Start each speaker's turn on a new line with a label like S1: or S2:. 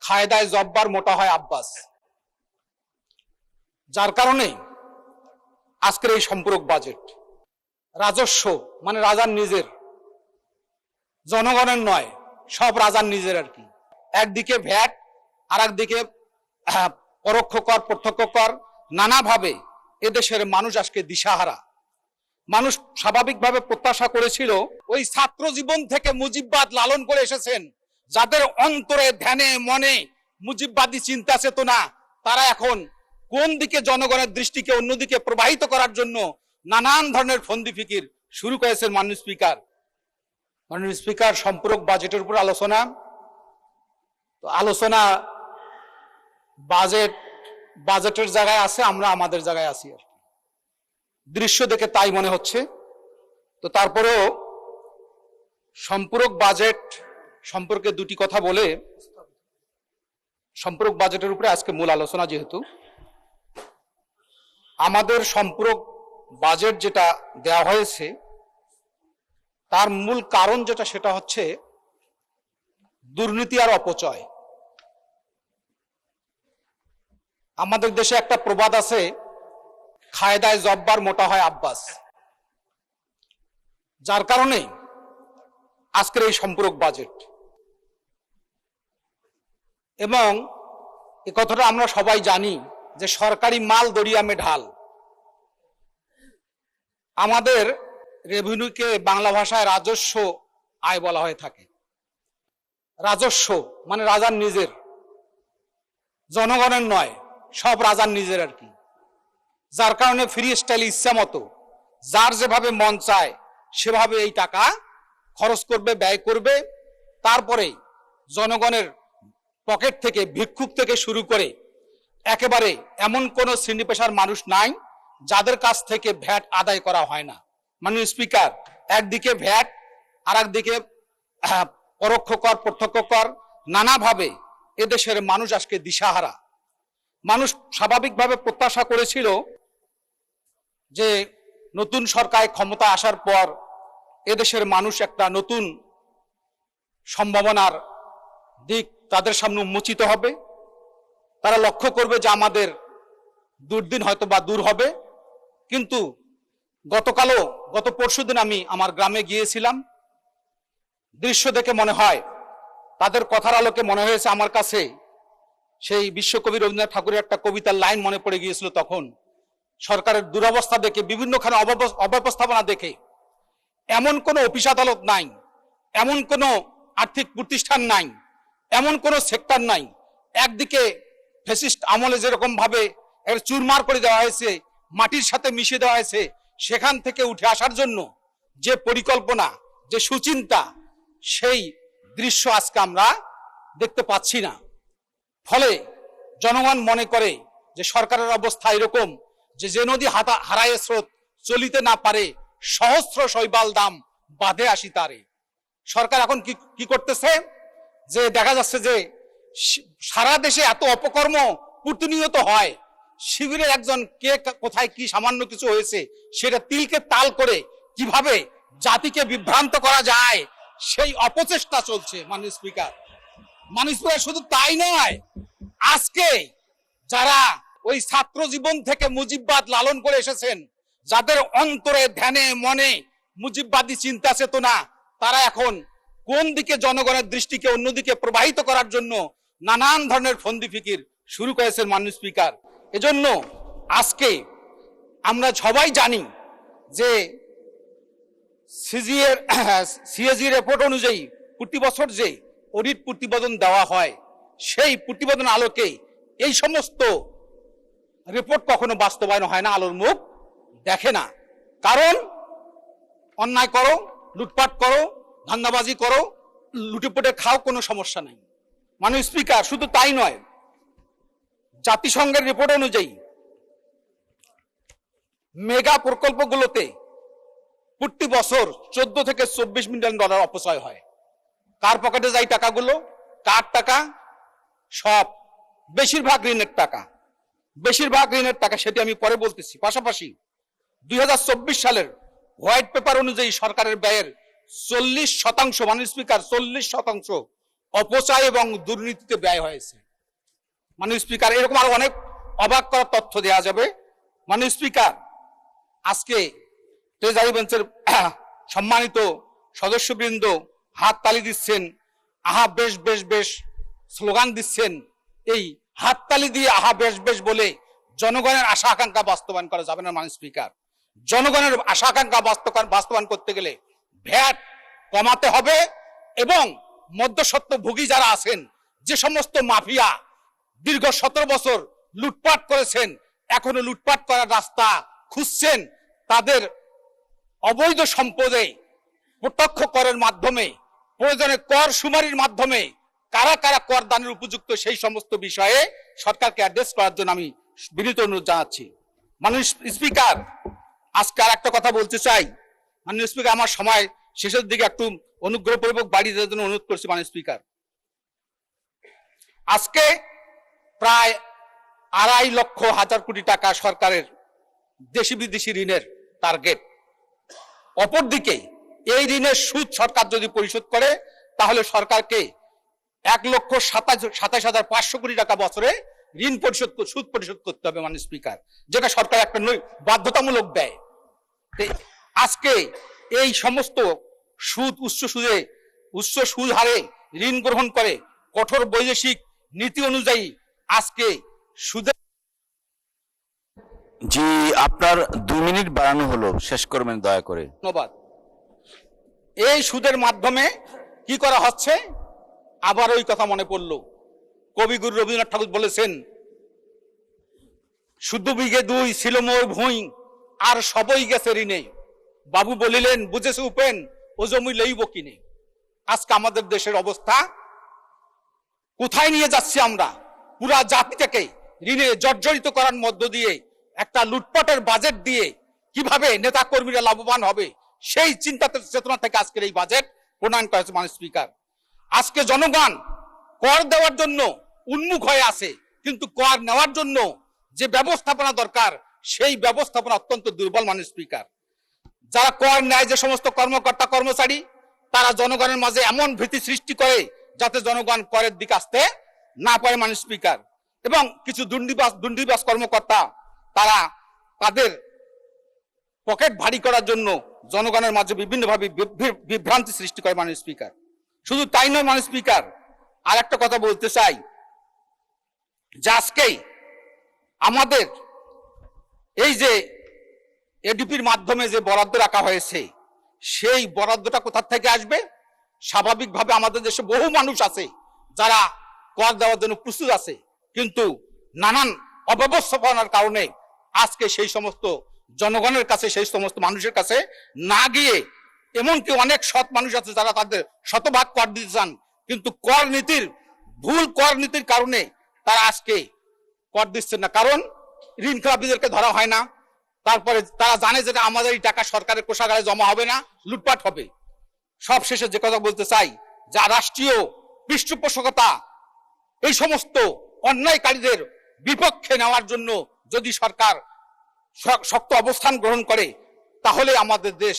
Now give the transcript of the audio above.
S1: খায়দায় জব্বার মোটা হয় আব্বাস। যার কারণে আজকের এই সম্পূরক বাজেট রাজস্ব মানে রাজার নিজের, জনগণের নয়, সব রাজার নিজের আর কি। একদিকে ভ্যাট আর একদিকে পরোক্ষ কর, প্রত্যক্ষ কর, নানাভাবে এদেশের মানুষ আজকে দিশাহারা। মানুষ স্বাভাবিকভাবে প্রত্যাশা করেছিল ওই ছাত্র জীবন থেকে মুজিববাদ লালন করে এসেছেন, যাদের অন্তরে ধ্যানে মনে মুজিববাদী চিন্তা চেতনা, তারা এখন কোন দিকে জনগণের দৃষ্টিকে অন্যদিকে প্রবাহিত করার জন্য নানান ধরনের ফন্দি ফিকির শুরু করেছেন মাননীয় স্পিকার। মাননীয় স্পিকার, সম্পূরক বাজেটের উপর আলোচনা, তো আলোচনা বাজেটের জায়গায় আছে, আমরা আমাদের জায়গায় আছি আর দৃশ্য দেখে তাই মনে হচ্ছে। তো তারপরেও সম্পূরক বাজেট সম্পর্কে দুটি কথা বলে, সম্পূরক বাজেটের উপরে আজকে মূল আলোচনা, যেহেতু আমাদের সম্পূরক বাজেট যেটা দেওয়া হয়েছে তার মূল কারণ যেটা, সেটা হচ্ছে দুর্নীতি আর অপচয়। আমাদের দেশে একটা প্রবাদ আছে, খায়দায় জব্বার মোটা হয় আব্বাস। যার কারণে আজকের এই সম্পূরক বাজেট, এবং এ কথাটা আমরা সবাই জানি যে সরকারি মাল দরিয়ামে ঢাল। আমাদের রেভিনিউকে বাংলা ভাষায় রাজস্ব আয় বলা হয়ে থাকে। রাজস্ব মানে রাজার নিজের, জনগণের নয়, সব রাজার নিজের আর কি। যার কারণে ফ্রি স্টাইল ইচ্ছা মতো যার যেভাবে মন চায় সেভাবে এই টাকা খরচ করবে, ব্যয় করবে। তারপরে জনগণের পকেট থেকে, ভিক্ষুক থেকে শুরু করে একেবারে এমন কোন শ্রেণী পেশার মানুষ নাই যাদের কাছ থেকে ভ্যাট আদায় করা হয় না। মাননীয় স্পিকার, একদিকে ভ্যাট আর একদিকে পরোক্ষ কর, প্রত্যক্ষ কর, নানাভাবে এদেশের মানুষ আজকে দিশাহারা। মানুষ স্বাভাবিকভাবে প্রত্যাশা করেছিল যে নতুন সরকার ক্ষমতা আসার পর এদেশের মানুষ একটা নতুন সম্ভাবনার দিক তাদের সামনে উন্মোচিত হবে। তারা লক্ষ্য করবে যে আমাদের দুর্দিন হয়তো বা দূর হবে। কিন্তু গত পরশুদিন আমি আমার গ্রামে গিয়েছিলাম। দৃশ্য দেখে মনে হয়, তাদের কথার আলোকে মনে হয়েছে আমার কাছে সেই বিশ্বকবি রবীন্দ্রনাথ ঠাকুরের একটা কবিতার লাইন মনে পড়ে গিয়েছিল। তখন সরকারের দুরবস্থা দেখে, বিভিন্নখানে অব্যবস্থাপনা দেখে, এমন কোনো অফিস আদালত নাই, এমন কোনো আর্থিক প্রতিষ্ঠান নাই, এমন কোনো সেক্টর নাই। একদিকে ফ্যাসিস্ট আমলে যেরকম ভাবে চুরমার করে দেওয়া হয়েছে, মাটির সাথে মিশিয়ে দেওয়া হয়েছে, সেখান থেকে উঠে আসার জন্য যে পরিকল্পনা, যে সুচিন্তা, সেই দৃশ্য আজকে আমরা দেখতে পাচ্ছি না। ফলে জনগণ মনে করে যে সরকারের অবস্থা এরকম যে নদী হারায় স্রোত চলিতে না পারে, সহস্র শৈবাল দাম বাঁধে আসি তারে। সরকার এখন কি করতেছে, যে দেখা যাচ্ছে যে সারা দেশে এত অপকর্ম প্রতিনিয়ত হয়, শিবিরের একজন কে কোথায় কি সামান্য কিছু হয়েছে সেটা তিলকে তাল করে কিভাবে জাতিকে বিভ্রান্ত করা যায় সেই অপচেষ্টা চলছে। মাননীয় স্পিকার, শুধু তাই নয়, আজকে যারা ওই ছাত্র জীবন থেকে মুজিববাদ লালন করে এসেছেন, যাদের অন্তরে ধ্যানে মনে মুজিববাদী চিন্তা চেতনা, তারা এখন কোন দিকে জনগণের দৃষ্টিকে অন্যদিকে প্রবাহিত করার জন্য নানান ধরনের ফন্দি ফিকির শুরু করেছেন মাননীয় স্পিকার। এজন্য আজকে আমরা সবাই জানি যে সিএজি রিপোর্ট অনুযায়ী প্রতি বছর যে অডিট প্রতিবেদন দেওয়া হয়, সেই প্রতিবেদন আলোকে এই সমস্ত রিপোর্ট কখনো বাস্তবায়ন হয় না, আলোর মুখ দেখে না। কারণ অন্যায় করো, লুটপাট করো, ধান্দাবাজি করো, লুটেপুটে খাও, কোনো সমস্যা নাই। মাননীয় স্পিকার, শুধু তাই নয়, জাতিসংঘের রিপোর্ট অনুযায়ী মেগা প্রকল্পগুলোতে প্রতি বছর 14 থেকে 24 মিলিয়ন ডলার অপচয় হয়। কার পকেটে যায় টাকাগুলো? কার টাকা? সব বেশিরভাগ ঋণের টাকা, সেটি আমি পরে বলতেছি। পাশাপাশি 2024 সালের হোয়াইট পেপার অনুযায়ী সরকারের ব্যয়ের 40%, মাননীয় স্পিকার, 40% অপচয় এবং দুর্নীতিতে ব্যয় হয়েছে। মাননীয় স্পিকার, এরকম আরো অনেক অবাক করার তথ্য দেওয়া যাবে। মাননীয় স্পিকার, আজকে ট্রেজারি বেঞ্চের সম্মানিত সদস্যবৃন্দ হাততালি দিচ্ছেন, আহা বেশ বেশ বেশ স্লোগান দিচ্ছেন। এই হাততালি দিয়ে আহা বেশ বেশ বলে জনগণের আশা আকাঙ্ক্ষা বাস্তবায়ন করা যাবে না। মাননীয় স্পিকার, জনগণের আশা আকাঙ্ক্ষা বাস্তবায়ন করতে গেলে ভ্যাট কমাতে হবে এবং মধ্যস্বত্বভোগী যারা আছেন, যে সমস্ত মাফিয়া দীর্ঘ 17 বছর লুটপাট করেছেন, এখনো লুটপাট করার রাস্তা খুঁজছেন, তাদের অবৈধ সম্পদে প্রত্যক্ষ করের মাধ্যমে, প্রয়োজনে কর শুমারির মাধ্যমে কারা কারা কর দানের উপযুক্ত সেই সমস্ত বিষয়ে সরকারকে অ্যাড্রেস করার জন্য আমি বিনীত অনুরোধ জানাচ্ছি। মাননীয় স্পিকার, আজকে আর একটা কথা বলতে চাই। মাননীয় স্পিকার, আমার সময় শেষের দিকে একটু অনুগ্রহপূর্বক বাড়ি দেওয়ার জন্য অনুরোধ করছি। মাননীয় স্পিকার, আজকে প্রায় 2.5 লক্ষ হাজার কোটি টাকা সরকারের দেশি বিদেশি ঋণের টার্গেট। অপরদিকে এই ঋণের সুদ সরকার যদি পরিশোধ করে তাহলে সরকারকে 1,27,500 কোটি টাকা বছরে ঋণ সুদ পরিশোধ করতে হবে। মাননীয় স্পিকার, যেটা সরকার একটা বাধ্যতামূলক ব্যয়। আজকে এই সমস্ত সুদ উচ্চ সুদ হারে ঋণ গ্রহণ করে কঠোর বৈদেশিক নীতি অনুযায়ী আজকে সুদের।
S2: জি, আপনার 2 মিনিট বাড়ানো হলো, শেষ করবেন দয়া করে।
S1: ধন্যবাদ। এই সুদের মাধ্যমে কি করা হচ্ছে? আবার ওই কথা মনে পড়ল, কবিগুরু রবীন্দ্রনাথ ঠাকুর বলেছেন, শুদ্ধ বিঘে 2 ছিল মোর ভুঁই, আর সবই গেছে ঋণে। বাবু বলিলেন, বুঝেছে উপেন, ও জমি লইব কিনে। আজকে আমাদের দেশের অবস্থা কোথায় নিয়ে যাচ্ছি আমরা? পুরা জাতিটাকে ঋণে জর্জরিত করার মধ্য দিয়ে, একটা লুটপাটের বাজেট দিয়ে কিভাবে নেতা কর্মীরা লাভবান হবে সেই চিন্তা চেতনা থেকে আজকের এই বাজেট প্রণয়ন করা হয়েছে। মাননীয় স্পিকার, আজকে জনগণ কর দেওয়ার জন্য উন্মুখ হয়ে আছে, কিন্তু কর নেওয়ার জন্য যে ব্যবস্থাপনা দরকার সেই ব্যবস্থাপনা অত্যন্ত দুর্বল। মাননীয় স্পিকার, যারা কর নেয়, যে সমস্ত কর্মকর্তা কর্মচারী, তারা জনগণের মাঝে এমন ভীতি সৃষ্টি করে যাতে জনগণ করের দিকে আসতে না পারে। মাননীয় স্পিকার, এবং কিছু দুর্নীতিবাজ কর্মকর্তা তারা তাদের পকেট ভারী করার জন্য জনগণের মাঝে বিভিন্নভাবে বিভ্রান্তি সৃষ্টি করে। মাননীয় স্পিকার, শুধু তাই নয় মাননীয় স্পিকার, আর একটা কথা বলতে চাই যে আজকেই আমাদের এই যে এডিপির মাধ্যমে যে বরাদ্দ রাখা হয়েছে, সেই বরাদ্দটা কোথা থেকে আসবে? স্বাভাবিকভাবে আমাদের দেশে বহু মানুষ আছে যারা কর দেওয়ার জন্য প্রস্তুত আছে, কিন্তু নানান অব্যবস্থাপনার কারণে আজকে সেই সমস্ত জনগণের কাছে, সেই সমস্ত মানুষের কাছে না গিয়ে, এমনকি অনেক সৎ মানুষ আছে যারা তাদের শতভাগ কর দিতে চান, কিন্তু ভুল কর নীতির কারণে তারা আজকে কর দিচ্ছেন না। কারণ ঋণ খেলাপিদেরকে ধরা হয় না, তারপরে তারা জানে যে আমাদের এই টাকা সরকারের কোষাগারে জমা হবে না, লুটপাট হবে। সব শেষে যে কথা বলতে চাই, যা রাষ্ট্রীয় পৃষ্ঠপোষকতা এই সমস্ত অন্যায়কারীদের বিপক্ষে নেওয়ার জন্য যদি সরকার শক্ত অবস্থান গ্রহণ করে, তাহলে আমাদের দেশ